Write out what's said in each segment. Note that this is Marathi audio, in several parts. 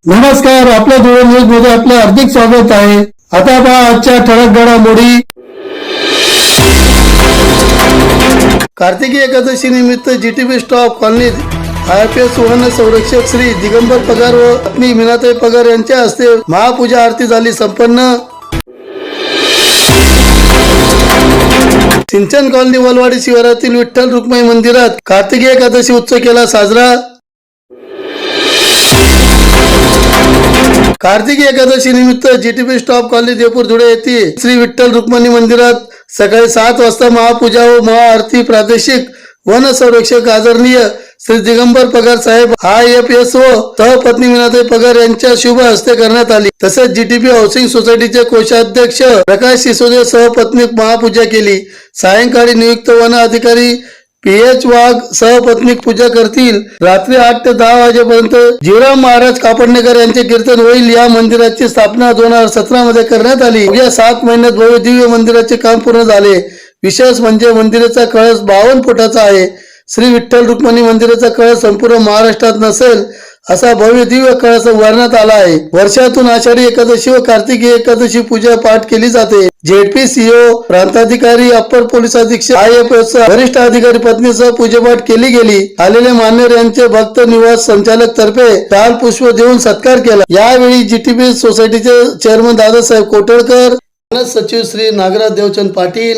नमस्कार, आपल्या धुळे न्यूज मध्ये आपलं हार्दिक स्वागत आहे। आता पहा आजच्या ठळक घडामोडी। कार्तिकी एकादशी निमित्त जीटीबी स्टॉप कॉलनीत IPS वन संरक्षक श्री दिगंबर पगार व पत्नी मीनाताई पगार यांच्या हस्ते महापूजा आरती झाली संपन्न। सिंचन कॉलनी वलवाडी शिवारातील विठ्ठल रुक्माई मंदिरात कार्तिकी एकादशी उत्सव केला साजरा। कार्तिकी एकादशी निमित्त GTB stop colony Deopur Dhule येथे श्री विठ्ठल रुक्मिणी मंदिरात सकाळी 7 वाजता महापूजा व महाआरती प्रादेशिक वन संरक्षक आदरणीय श्री दिगंबर पगार साहेब IPS व सहपत्नी मीनाताई पगार यांच्या शुभ हस्ते करण्यात आली। तसेच जीटीबी हाऊसिंग सोसायटीचे कोषाध्यक्ष प्रकाश सिसोदे सहपत्नी महापूजा केली। सायंकाळी नियुक्त वन अधिकारी PH वाघ सहपत्नीक पूजा करतील। रात्री 8 ते 10 वाजेपर्यंत जीवराम महाराज कापडणेकर यांचे कीर्तन होईल। या मंदिराची स्थापना 2017 मध्ये करण्यात आली। या 7 महिन्यात भव्य दिव्य मंदिराचे काम पूर्ण झाले। विशेष म्हणजे मंदिराचा कळस 52 फुटाचा आहे। श्री विठ्ठल रुक्मिणी मंदिराचा कळस संपूर्ण महाराष्ट्रात नसेल असा भव्य दिव्य कळस उभारण्यात आला आहे। वर्षातून आषाढी एकादशी व कार्तिकी एकादशी पूजा पाठ केली जाते। ZPCO प्रांताधिकारी अप्पर पोलीस अधीक्षक IPS वरिष्ठ अधिकारी पत्नीसह पूजापाठ केली गेली। आलेले मान्यवर यांचे भक्त निवास संचालक तर्फे शाल पुष्प देऊन सत्कार केला। यावेळी जीटीबी सोसायटीचे चेअरमन दादासाहेब कोटळकर, सचिव श्री नागराज देवचंद पाटील,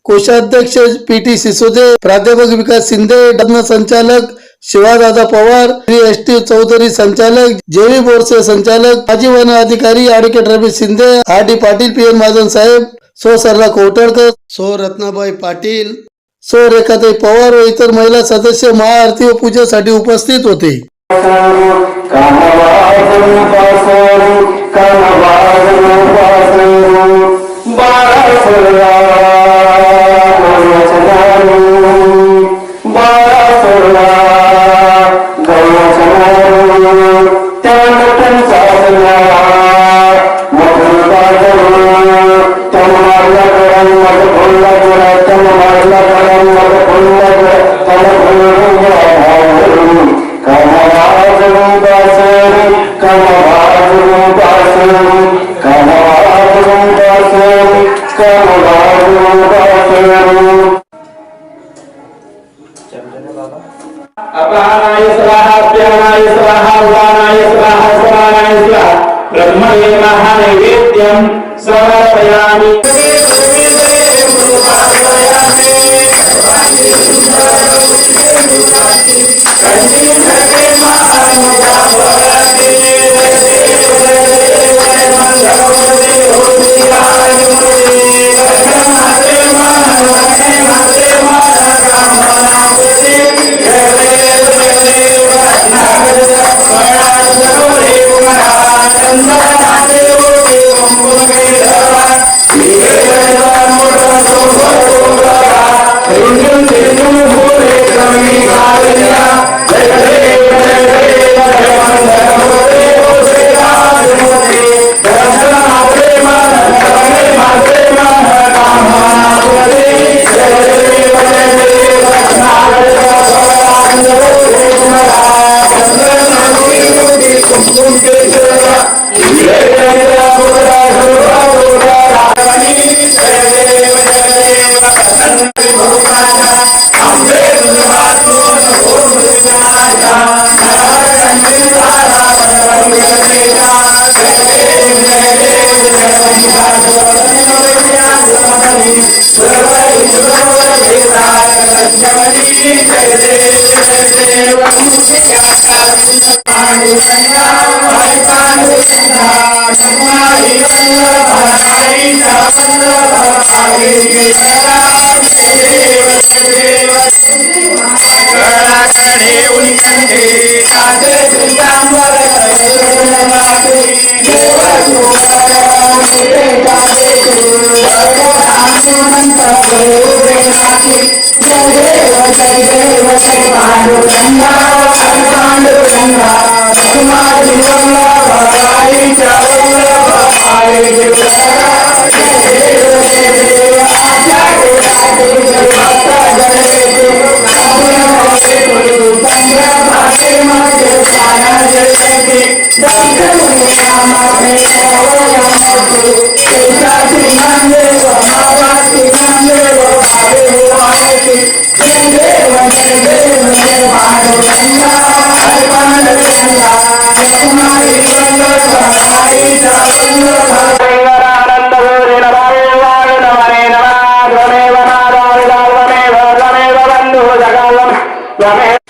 कोषाध्यक्ष PT सिसोदे, प्राध्यापक विकास शिंदे, लग्न संचालक शिवादादा पवार, श्री ST चौधरी संचालक, JV बोरसे संचालक, माजी वन अधिकारी advocate Ramesh Shinde, RD Patil, PN Mahajan साहेब, सो सरला कोटळकर, सो रत्नाबाई पाटील, सो रेखाताई पवार व इतर महिला सदस्य महाआरती व पूजेसाठी उपस्थित होते। अपानाय स्वाहा प्यानाय स्वाहा उदानाय स्वाहा समानाय स्वाहा ब्रह्मणे महानैवेद्यं समर्पयामि। Dr.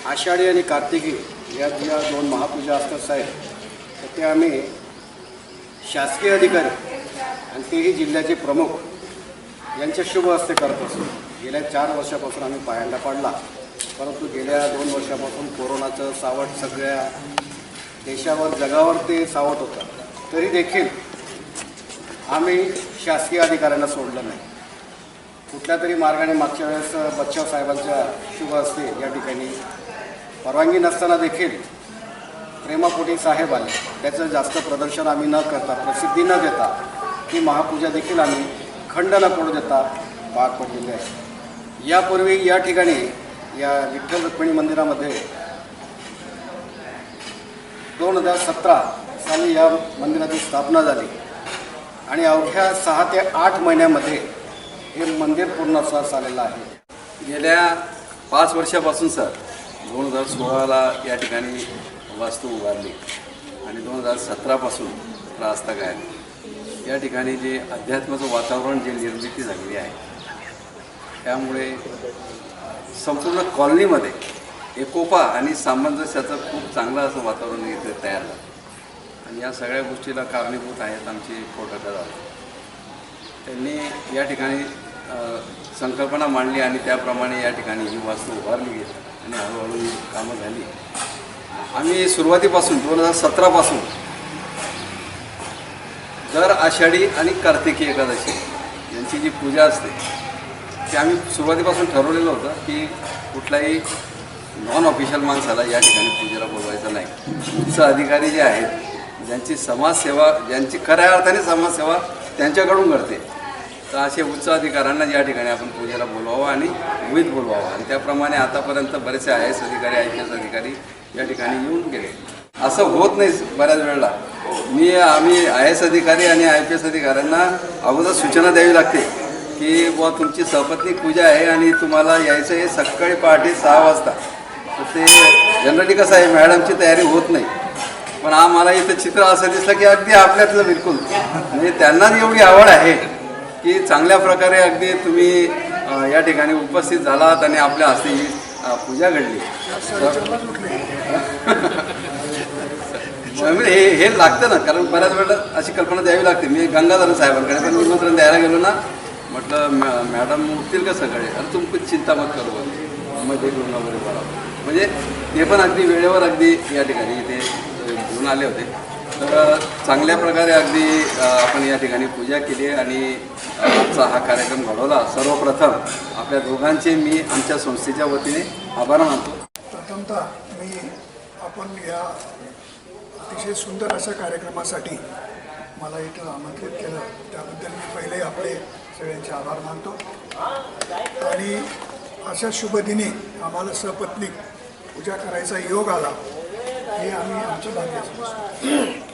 आषाढी आणि कार्तिकी या ज्या दोन महापूजा असतात साहेब, तर ते आम्ही शासकीय अधिकारी आणि तेही जिल्ह्याचे प्रमुख यांच्या शुभ हस्ते करत असतो. गेल्या 4 वर्षापासून आम्ही पायंडा पाडला, परंतु गेल्या 2 वर्षापासून कोरोनाचं सावट सगळ्या देशावर जगावर ते सावट होतं. तरी देखील आम्ही शासकीय अधिकाऱ्यांना सोडलं नाही. कुठल्या तरी मार्गाने मागच्या वेळेस बच्चाव साहेबांच्या शुभ हस्ते या ठिकाणी परवानगी नसताना देखील प्रेमापोटी साहेब आले. त्याचं जास्त प्रदर्शन आम्ही न करता, प्रसिद्धी न देता ही महापूजा देखील आम्ही खंड न पडू देता पार पडलेली आहे. यापूर्वी या ठिकाणी या विठ्ठल रुक्मिणी मंदिरामध्ये 2017 साली या मंदिराची स्थापना झाली आणि अवघ्या 6 ते 8 महिन्यामध्ये हे मंदिर पूर्ण झालेलं आहे. गेल्या 5 वर्षापासून सर 2016ला या ठिकाणी वास्तू उभारली आणि 2017पासून रास्ता काय या ठिकाणी जे अध्यात्माचं वातावरण जे निर्मिती झालेली आहे, त्यामुळे संपूर्ण कॉलनीमध्ये एकोपा आणि सामंजस्याचं खूप चांगलं असं वातावरण इथे तयार झालं आणि या सगळ्या गोष्टीला कारणीभूत आहेत आमचे कोटकदादा. त्यांनी या ठिकाणी संकल्पना मांडली आणि त्याप्रमाणे या ठिकाणी ही वास्तू उभारली गेली आणि हळूहळू ही कामं झाली. आम्ही सुरुवातीपासून 2017पासून दर आषाढी आणि कार्तिकी एकादशी यांची जी पूजा असते ती आम्ही सुरुवातीपासून ठरवलेलं होतं की कुठलाही नॉन ऑफिशियल माणसाला या ठिकाणी पूजेला बोलवायचं नाही. उच्च अधिकारी जे आहेत, ज्यांची समाजसेवा, ज्यांची खऱ्या अर्थाने समाजसेवा त्यांच्याकडून घडते, तर असे उच्च अधिकाऱ्यांना या ठिकाणी आपण पूजेला बोलवावं आणि विविध बोलवावं. आणि त्याप्रमाणे आतापर्यंत बरेचसे IAS अधिकारी, IPS अधिकारी या ठिकाणी येऊन गेले. असं होत नाही बऱ्याच वेळेला. आम्ही IAS अधिकारी आणि IPS अधिकाऱ्यांना अगोदर सूचना द्यावी लागते की बुवा तुमची सपत्नीक पूजा आहे आणि तुम्हाला यायचं आहे सकाळी पहाटे 6 वाजता. तर ते जनरली कसं आहे, मॅडमची तयारी होत नाही. पण आम्हाला इथं चित्र असं दिसलं की अगदी आपल्यातलं बिलकुल, म्हणजे त्यांना एवढी आवड आहे की चांगल्या प्रकारे अगदी तुम्ही या ठिकाणी उपस्थित झालात आणि आपल्या हस्ते ही पूजा घडली. हे लागतं ना, कारण बऱ्याच वेळेला अशी कल्पना द्यावी लागते. मी गंगाधर साहेबांकडे पण निमंत्रण द्यायला गेलो ना, म्हटलं मॅडम उठतील का सगळे, आणि तुमची चिंता मत करू मध्ये घेऊन वगैरे बघा. म्हणजे ते पण अगदी वेळेवर अगदी या ठिकाणी इथे घेऊन आले होते. तर चांगल्या प्रकारे अगदी आपण या ठिकाणी पूजा केली आणि आजचा हा कार्यक्रम घडवला. सर्वप्रथम आपल्या दोघांचे मी आमच्या संस्थेच्या वतीने आभार मानतो. प्रथमतः आपण या अतिशय सुंदर अशा कार्यक्रमासाठी मला इथं आमंत्रित केलं, त्याबद्दल मी पहिले आपले सगळ्यांचे आभार मानतो. आणि अशा शुभदिनी आम्हाला सपत्नीक पूजा करायचा योग आला, हे आम्ही आमचं भाग्य समजतो.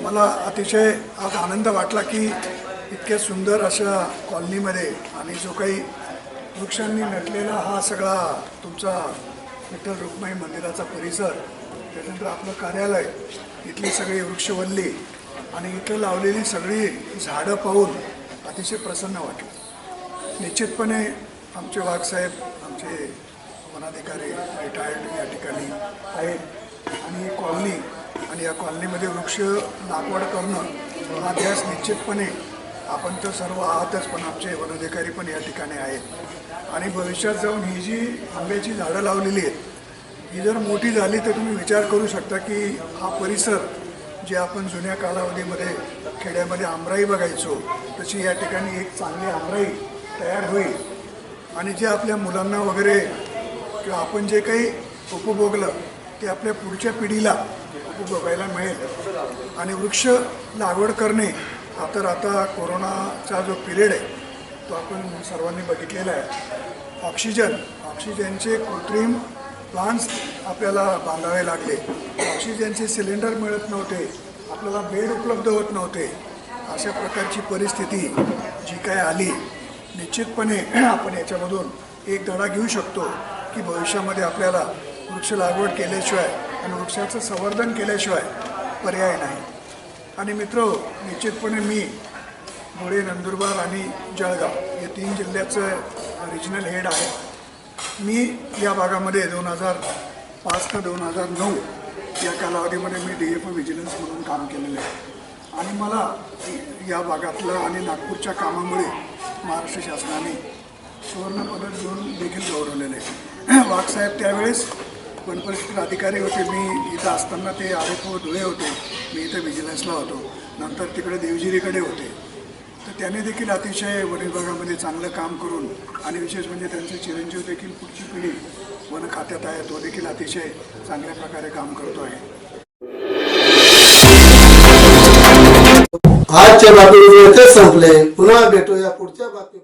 मला अतिशय आज आनंद वाटला की इतक्या सुंदर अशा कॉलनीमध्ये आणि जो काही वृक्षांनी नटलेला हा सगळा तुमचा विठ्ठल रुक्मिणी मंदिराचा परिसर, त्यानंतर आपलं कार्यालय, इथली सगळी वृक्षवल्ली आणि इथं लावलेली सगळी झाडं पाहून अतिशय प्रसन्न वाटलं. निश्चितपणे आमचे वाघसाहेब, आमचे वनाधिकारी रिटायर्ड या ठिकाणी आहेत आणि ही कॉलनी आणि या कॉलनीमध्ये वृक्ष लागवड करणं हा ध्यास निश्चितपणे आपण तर सर्व आहातच, पण आमचे वनाधिकारी पण या ठिकाणी आहेत. आणि भविष्यात जाऊन ही जी आंब्याची झाडं लावलेली आहेत ही जर मोठी झाली तर तुम्ही विचार करू शकता की हा परिसर जे आपण जुन्या कालावधीमध्ये खेड्यामध्ये आमराई बघायचो, तशी या ठिकाणी एक चांगली आमराई तयार होईल आणि जे आपल्या मुलांना वगैरे किंवा आपण जे काही उपभोगलं ते आपल्या पुढच्या पिढीला उपभोगायला मिळेल. आणि वृक्ष लागवड करणे तर आता कोरोनाचा जो पिरियड आहे तो आपण सर्वांनी बघितलेला आहे. ऑक्सिजनचे कृत्रिम प्लांट्स आपल्याला बांधावे लागले, ऑक्सिजनचे सिलेंडर मिळत नव्हते, आपल्याला बेड उपलब्ध होत नव्हते. अशा प्रकारची परिस्थिती जी काय आली, निश्चितपणे आपण याच्यामधून एक धडा घेऊ शकतो की भविष्यामध्ये आपल्याला वृक्ष लागवड केल्याशिवाय आणि वृक्षाचं संवर्धन केल्याशिवाय पर्याय नाही. आणि मित्र, निश्चितपणे मी धुळे, नंदुरबार आणि जळगाव या 3 जिल्ह्याचं रिजनल हेड आहे. मी या भागामध्ये 2005 ते 2009 या कालावधीमध्ये मी DFO व्हिजिलन्स म्हणून काम केलेलं आहे. आणि मला या भागातलं आणि नागपूरच्या कामामुळे महाराष्ट्र शासनाने सुवर्ण पदक देऊन देखील गौरवलेलं आहे. वाघसाहेब त्यावेळेस वनपरिक्षेत्र अधिकारी होते. मी इथं असताना ते RFO धुळे होते. मी इथं व्हिजिलन्सला होतो. नंतर तिकडे देवगिरीकडे होते. तर त्याने देखील अतिशय वन विभागामध्ये चांगलं काम करून आणि विशेष म्हणजे त्यांचे चिरंजीव देखील पुढची पिढी वन खात्यात आहे. तो देखील अतिशय चांगल्या प्रकारे काम करतो आहे. आजच्या बातमी इथेच संपले. पुन्हा भेटूया पुढच्या बातमी.